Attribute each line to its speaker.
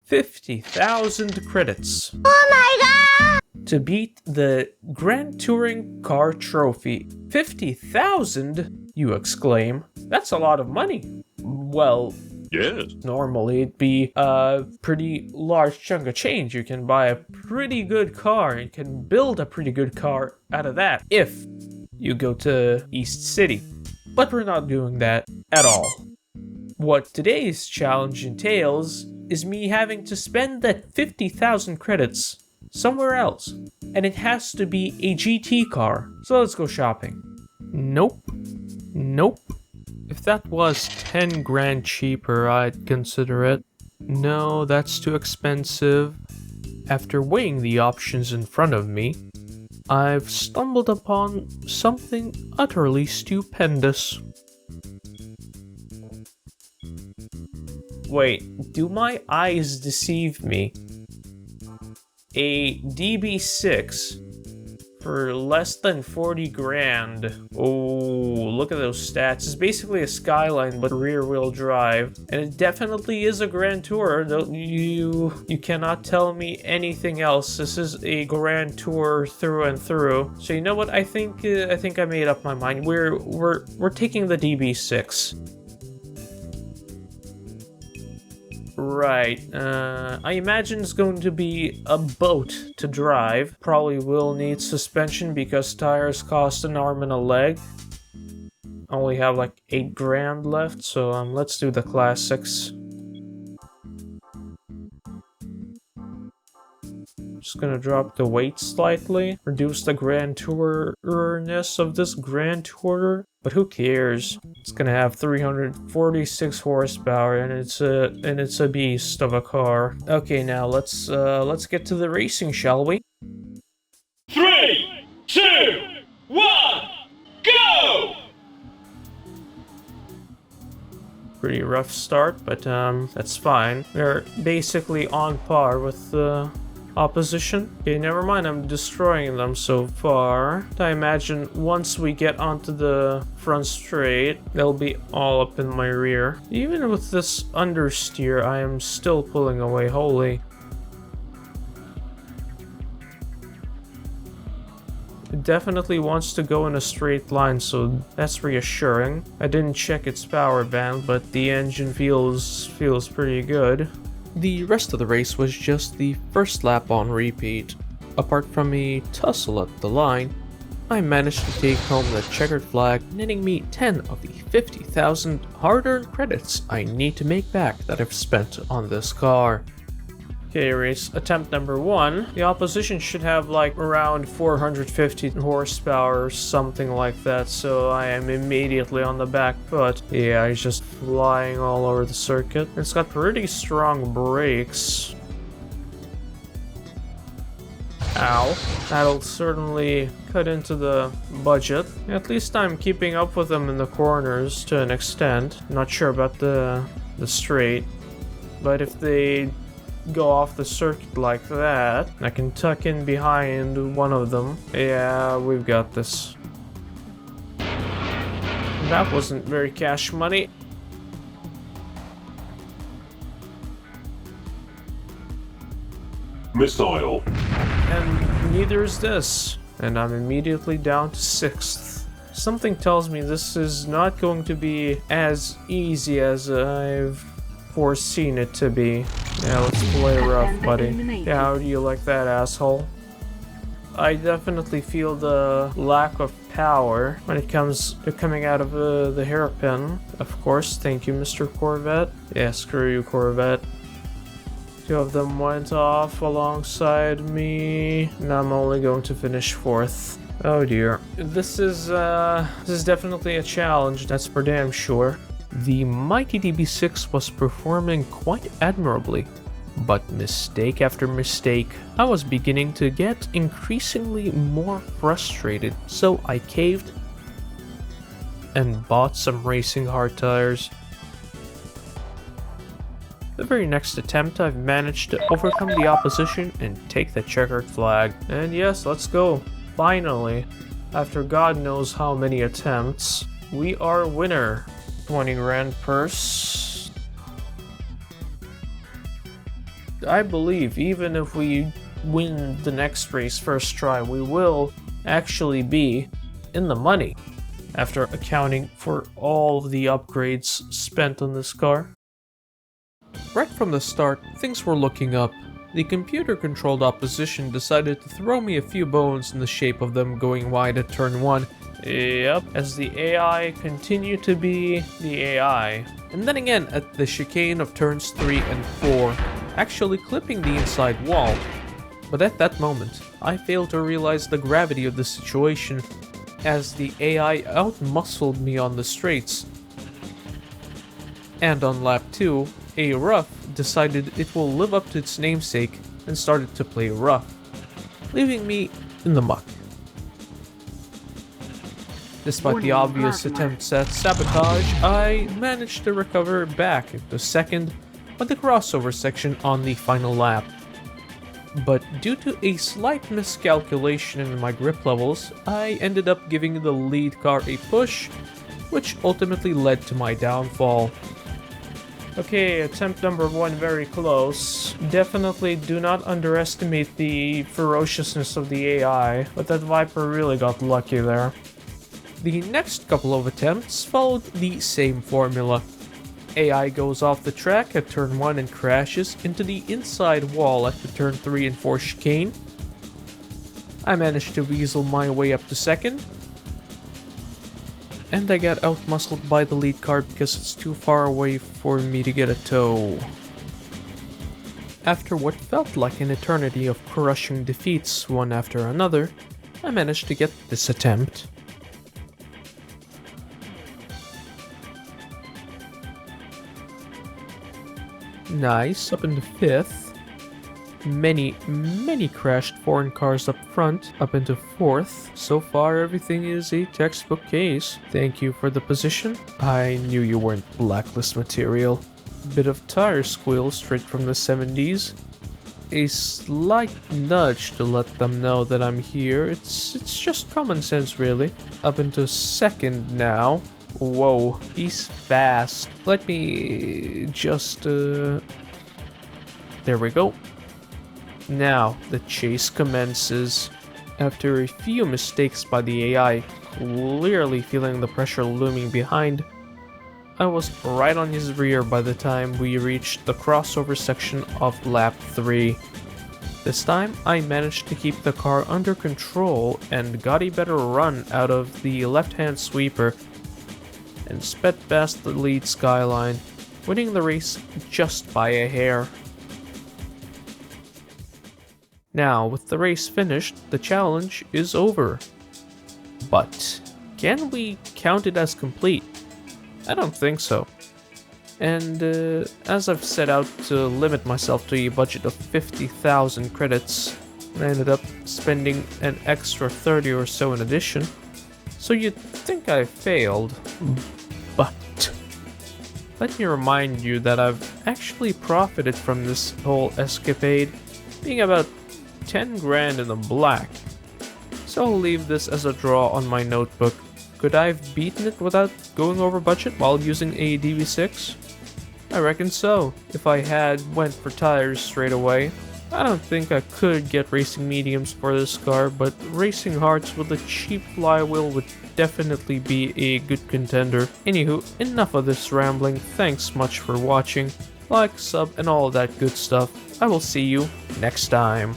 Speaker 1: 50,000 credits.
Speaker 2: Oh my god!
Speaker 1: To beat the Grand Touring Car Trophy. 50,000, you exclaim? That's a lot of money. Well,
Speaker 3: Yes.
Speaker 1: normally it'd be a pretty large chunk of change. You can buy a pretty good car and can build a pretty good car out of that if you go to East City. But we're not doing that at all. What today's challenge entails is me having to spend that 50,000 credits somewhere else. And it has to be a GT car. So let's go shopping. Nope. If that was 10 grand cheaper, I'd consider it. No, that's too expensive. After weighing the options in front of me, I've stumbled upon something utterly stupendous. Wait, do my eyes deceive me? A DB6 for less than 40 grand. Oh, look at those stats. It's basically a Skyline but rear-wheel drive, and it definitely is a Grand Tourer. You cannot tell me anything else. This is a Grand Tourer through and through. So you know what? I think I made up my mind. We're taking the DB6. Right, I imagine it's going to be a boat to drive. Probably will need suspension because tires cost an arm and a leg. Only have like 8 grand left, so let's do the classics. Just gonna drop the weight slightly, reduce the Grand Tourer-ness of this Grand Tourer, but who cares? It's gonna have 346 horsepower, and it's a beast of a car. Okay, now let's get to the racing, shall we?
Speaker 3: 3, 2, 1, go!
Speaker 1: Pretty rough start, but that's fine. We're basically on par with the opposition. Okay, never mind, I'm destroying them so far. I imagine once we get onto the front straight, they'll be all up in my rear. Even with this understeer, I am still pulling away. Holy. It definitely wants to go in a straight line, so that's reassuring. I didn't check its power band, but the engine feels pretty good. The rest of the race was just the first lap on repeat. Apart from a tussle at the line, I managed to take home the checkered flag, netting me 10 of the 50,000 hard-earned credits I need to make back that I've spent on this car. Okay, race attempt number 1. The opposition should have like around 450 horsepower or something like that, so I am immediately on the back foot. Yeah, he's just flying all over the circuit. It's got pretty strong brakes. Ow. That'll certainly cut into the budget. At least I'm keeping up with them in the corners to an extent. Not sure about the straight, but if they go off the circuit like that, I can tuck in behind one of them. Yeah, we've got this. That wasn't very cash money.
Speaker 3: Missile.
Speaker 1: And neither is this. And I'm immediately down to 6th. Something tells me this is not going to be as easy as I've foreseen it to be. Yeah, let's play rough, buddy. Yeah, how do you like that, asshole? I definitely feel the lack of power when it comes to coming out of the hairpin. Of course, thank you, Mr. Corvette. Yeah, screw you, Corvette. 2 of them went off alongside me, and I'm only going to finish 4th. Oh dear. This is definitely a challenge, that's for damn sure. The mighty DB6 was performing quite admirably, but mistake after mistake, I was beginning to get increasingly more frustrated, so I caved and bought some racing hard tires. The very next attempt, I've managed to overcome the opposition and take the checkered flag. And yes, let's go. Finally, after God knows how many attempts, we are winner. 20 grand purse. I believe even if we win the next race first try, we will actually be in the money after accounting for all the upgrades spent on this car. Right from the start, things were looking up. The computer-controlled opposition decided to throw me a few bones in the shape of them going wide at turn 1. Yep, as the AI continued to be the AI. And then again at the chicane of turns 3 and 4, actually clipping the inside wall. But at that moment, I failed to realize the gravity of the situation, as the AI outmuscled me on the straights. And on lap 2, a rough decided it will live up to its namesake and started to play rough, leaving me in the muck. Despite the obvious attempts at sabotage, I managed to recover back into second on the crossover section on the final lap. But due to a slight miscalculation in my grip levels, I ended up giving the lead car a push, which ultimately led to my downfall. Okay, attempt number 1 very close. Definitely do not underestimate the ferociousness of the AI, but that Viper really got lucky there. The next couple of attempts followed the same formula. AI goes off the track at turn 1 and crashes into the inside wall at the turn 3 and 4 chicane. I managed to weasel my way up to second, and I got outmuscled by the lead car because it's too far away for me to get a tow. After what felt like an eternity of crushing defeats one after another, I managed to get this attempt. Nice, up into 5th. Many crashed foreign cars up front, up into 4th. So far everything is a textbook case. Thank you for the position. I knew you weren't blacklist material. Bit of tire squeal straight from the 70s. A slight nudge to let them know that I'm here. It's just common sense really. Up into 2nd now. Whoa, he's fast. Let me just there we go. Now, the chase commences. After a few mistakes by the AI, clearly feeling the pressure looming behind, I was right on his rear by the time we reached the crossover section of lap 3. This time, I managed to keep the car under control and got a better run out of the left-hand sweeper and sped past the lead skyline, winning the race just by a hair. Now, with the race finished, the challenge is over. But can we count it as complete? I don't think so. And as I've set out to limit myself to a budget of 50,000 credits, I ended up spending an extra 30 or so in addition. So you'd think I failed, but let me remind you that I've actually profited from this whole escapade, being about 10 grand in the black. So I'll leave this as a draw on my notebook. Could I have beaten it without going over budget while using a DB6? I reckon so, if I had went for tires straight away. I don't think I could get racing mediums for this car, but racing hards with a cheap flywheel would definitely be a good contender. Anywho, enough of this rambling. Thanks much for watching. Like, sub, and all that good stuff. I will see you next time.